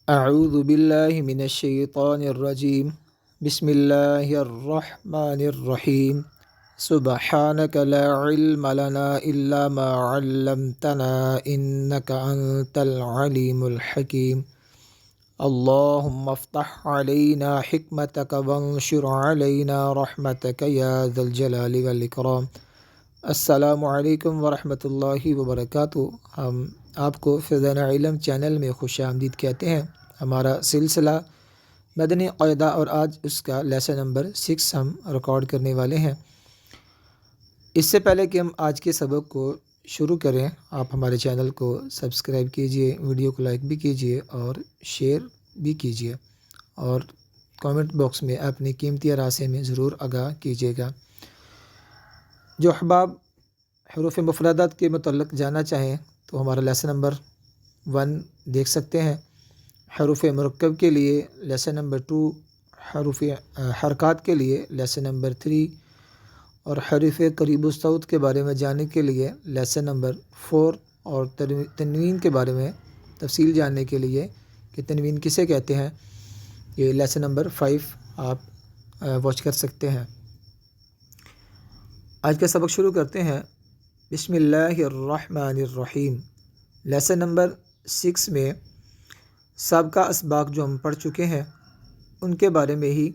اعوذ باللہ من الشیطان الرجیم بسم اللہ الرحمن الرحیم سبحانک لا علم لنا الا ما علمتنا انک انت العلیم الحکیم اللہم افتح علینا حکمتک وانشر علینا رحمتک یا ذا الجلال والاکرام۔ السلام علیکم ورحمۃ اللہ وبرکاتہ۔ ہم آپ کو فیضان علم چینل میں خوش آمدید کہتے ہیں۔ ہمارا سلسلہ مدنی قاعدہ اور آج اس کا لیسن نمبر 6 ہم ریکارڈ کرنے والے ہیں۔ اس سے پہلے کہ ہم آج کے سبق کو شروع کریں، آپ ہمارے چینل کو سبسکرائب کیجئے، ویڈیو کو لائک بھی کیجئے اور شیئر بھی کیجئے، اور کامنٹ باکس میں اپنی قیمتی رائے میں ضرور آگاہ کیجئے گا۔ جو احباب حروف مفردات کے متعلق جاننا چاہیں تو ہمارا لیسن نمبر 1 دیکھ سکتے ہیں۔ حروف مرکب کے لیے لیسن نمبر 2، حروف حرکات کے لیے لیسن نمبر 3، اور حروف قریب الصوت کے بارے میں جاننے کے لیے لیسن نمبر 4، اور تنوین کے بارے میں تفصیل جاننے کے لیے کہ تنوین کسے کہتے ہیں، یہ لیسن نمبر 5 آپ واچ کر سکتے ہیں۔ آج کا سبق شروع کرتے ہیں۔ بسم اللہ الرحمن الرحیم۔ لیسن نمبر 6 میں سابقہ اسباق جو ہم پڑھ چکے ہیں ان کے بارے میں ہی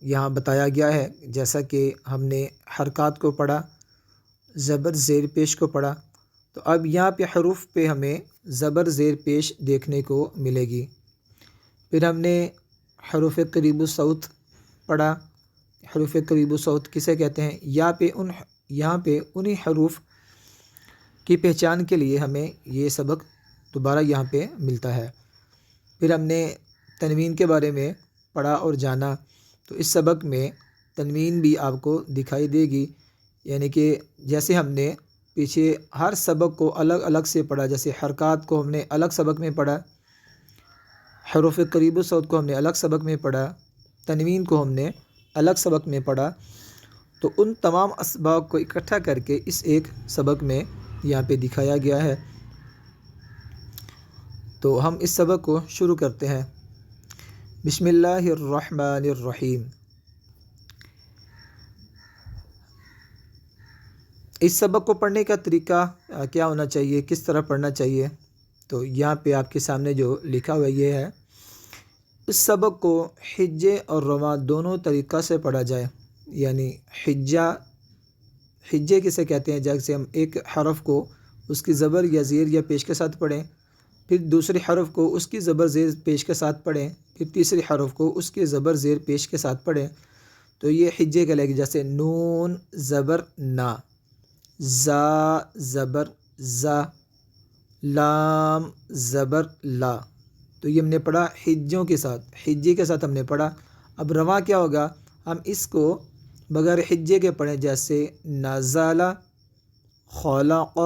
یہاں بتایا گیا ہے۔ جیسا کہ ہم نے حرکات کو پڑھا، زبر زیر پیش کو پڑھا، تو اب یہاں پہ حروف پہ ہمیں زبر زیر پیش دیکھنے کو ملے گی۔ پھر ہم نے حروف قریب الصوت پڑھا۔ حروف قریب الصوت کسے کہتے ہیں، یہاں پہ انہی حروف کی پہچان کے لیے ہمیں یہ سبق دوبارہ یہاں پہ ملتا ہے۔ پھر ہم نے تنوین کے بارے میں پڑھا اور جانا، تو اس سبق میں تنوین بھی آپ کو دکھائی دے گی، یعنی کہ جیسے ہم نے پیچھے ہر سبق کو الگ الگ سے پڑھا، جیسے حرکات کو ہم نے الگ سبق میں پڑھا، حروف قریب الصوت کو ہم نے الگ سبق میں پڑھا، تنوین کو ہم نے الگ سبق میں پڑھا، تو ان تمام اسباق کو اکٹھا کر کے اس ایک سبق میں یہاں پہ دکھایا گیا ہے۔ تو ہم اس سبق کو شروع کرتے ہیں۔ بسم اللہ الرحمن الرحیم۔ اس سبق کو پڑھنے کا طریقہ کیا ہونا چاہیے، کس طرح پڑھنا چاہیے، تو یہاں پہ آپ کے سامنے جو لکھا ہوا یہ ہے۔ اس سبق کو حجے اور رواں دونوں طریقہ سے پڑھا جائے، یعنی حجے کسے کہتے ہیں، جیسے ہم ایک حرف کو اس کی زبر یا زیر یا پیش کے ساتھ پڑھیں، پھر دوسری حرف کو اس کی زبر زیر پیش کے ساتھ پڑھیں، پھر تیسری حرف کو اس کی زبر زیر پیش کے ساتھ پڑھیں، تو یہ حجے کہلائے گی۔ جیسے نون زبر نا، زا زبر زا، لام زبر لا، تو یہ ہم نے پڑھا حجوں کے ساتھ، حجے کے ساتھ ہم نے پڑھا۔ اب رواں کیا ہوگا، ہم اس کو بغیر حجے کے پڑھیں، جیسے نزل، خلق،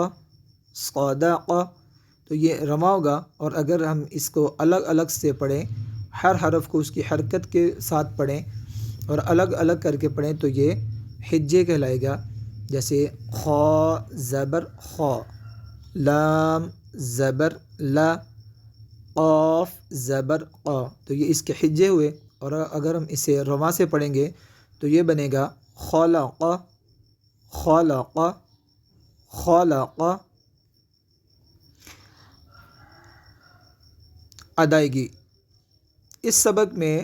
صدق، تو یہ رواں ہوگا۔ اور اگر ہم اس کو الگ الگ سے پڑھیں، ہر حرف کو اس کی حرکت کے ساتھ پڑھیں اور الگ الگ کر کے پڑھیں، تو یہ حجے کہلائے گا۔ جیسے خا زبر خا، لام زبر لا، قاف زبر قا، تو یہ اس کے حجے ہوئے۔ اور اگر ہم اسے رواں سے پڑھیں گے تو یہ بنے گا خلق، خلق، خلق۔ ادائیگی۔ اس سبق میں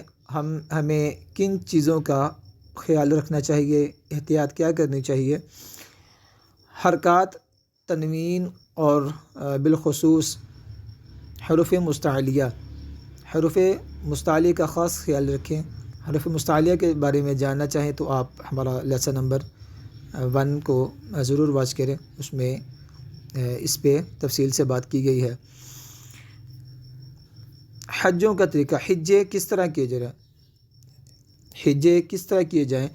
ہمیں کن چیزوں کا خیال رکھنا چاہیے، احتیاط کیا کرنی چاہیے۔ حرکات، تنوین اور بالخصوص حروف مستعلیہ۔ حروف مستعلیہ کا خاص خیال رکھیں۔ حروف مستعلیہ کے بارے میں جاننا چاہیں تو آپ ہمارا لیسن نمبر 1 کو ضرور واچ کریں، اس میں اس پہ تفصیل سے بات کی گئی ہے۔ حجوں کا طریقہ، حجے کس طرح کیے جائیں، حجے کس طرح کیے جائیں،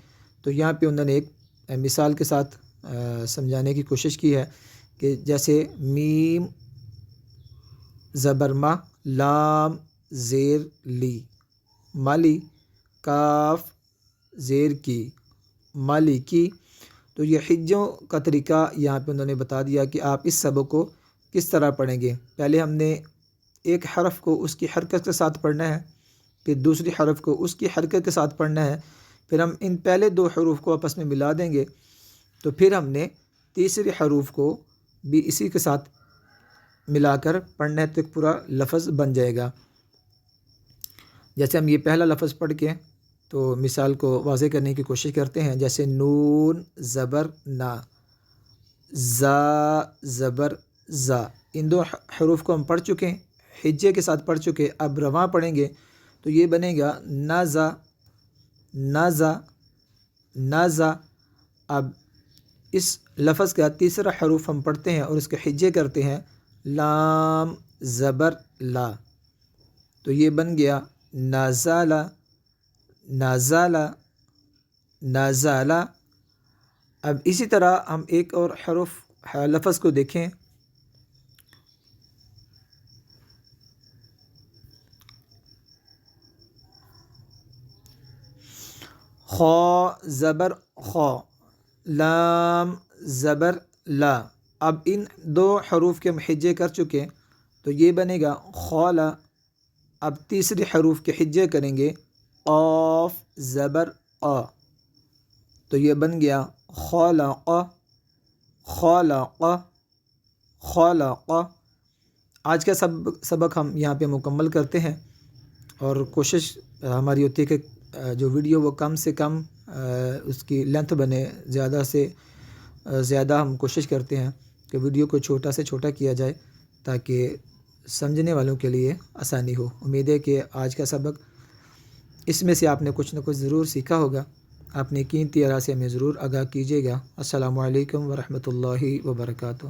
تو یہاں پہ انہوں نے ایک مثال کے ساتھ سمجھانے کی کوشش کی ہے کہ جیسے میم زبر ما، لام زیر لی، مالی، کاف زیر کی، مالی کی، تو یہ حجوں کا طریقہ یہاں پہ انہوں نے بتا دیا کہ آپ اس سبق کو کس طرح پڑھیں گے۔ پہلے ہم نے ایک حرف کو اس کی حرکت کے ساتھ پڑھنا ہے، پھر دوسری حرف کو اس کی حرکت کے ساتھ پڑھنا ہے، پھر ہم ان پہلے دو حروف کو آپس میں ملا دیں گے، تو پھر ہم نے تیسری حروف کو بھی اسی کے ساتھ ملا کر پڑھنا ہے تو ایک پورا لفظ بن جائے گا۔ جیسے ہم یہ پہلا لفظ پڑھ کے تو مثال کو واضح کرنے کی کوشش کرتے ہیں، جیسے نون زبر نا، زا زبر زا، ان دو حروف کو ہم پڑھ چکے ہیں، حجے کے ساتھ پڑھ چکے، اب رواں پڑھیں گے تو یہ بنے گا نازا نازا نازا۔ اب اس لفظ کا تیسرا حروف ہم پڑھتے ہیں اور اس کے حجے کرتے ہیں، لام زبر لا، تو یہ بن گیا نازالا نازالا نازالا۔ اب اسی طرح ہم ایک اور لفظ کو دیکھیں، خا زبر خا، لام زبر لا۔ اب ان دو حروف کے ہم حجے کر چکے تو یہ بنے گا خالا۔ اب تیسری حروف کے حجے کریں گے، قاف زبر آ، تو یہ بن گیا خالق خالق خالق۔ آج کا سبق ہم یہاں پہ مکمل کرتے ہیں، اور کوشش ہماری ہوتی ہے کہ جو ویڈیو وہ کم سے کم اس کی لینتھ بنے، زیادہ سے زیادہ ہم کوشش کرتے ہیں کہ ویڈیو کو چھوٹا سے چھوٹا کیا جائے تاکہ سمجھنے والوں کے لیے آسانی ہو۔ امید ہے کہ آج کا سبق اس میں سے آپ نے کچھ نہ کچھ ضرور سیکھا ہوگا۔ اپنی قیمتی آراء سے ہمیں ضرور آگاہ کیجیے گا۔ السلام علیکم ورحمۃ اللہ وبرکاتہ۔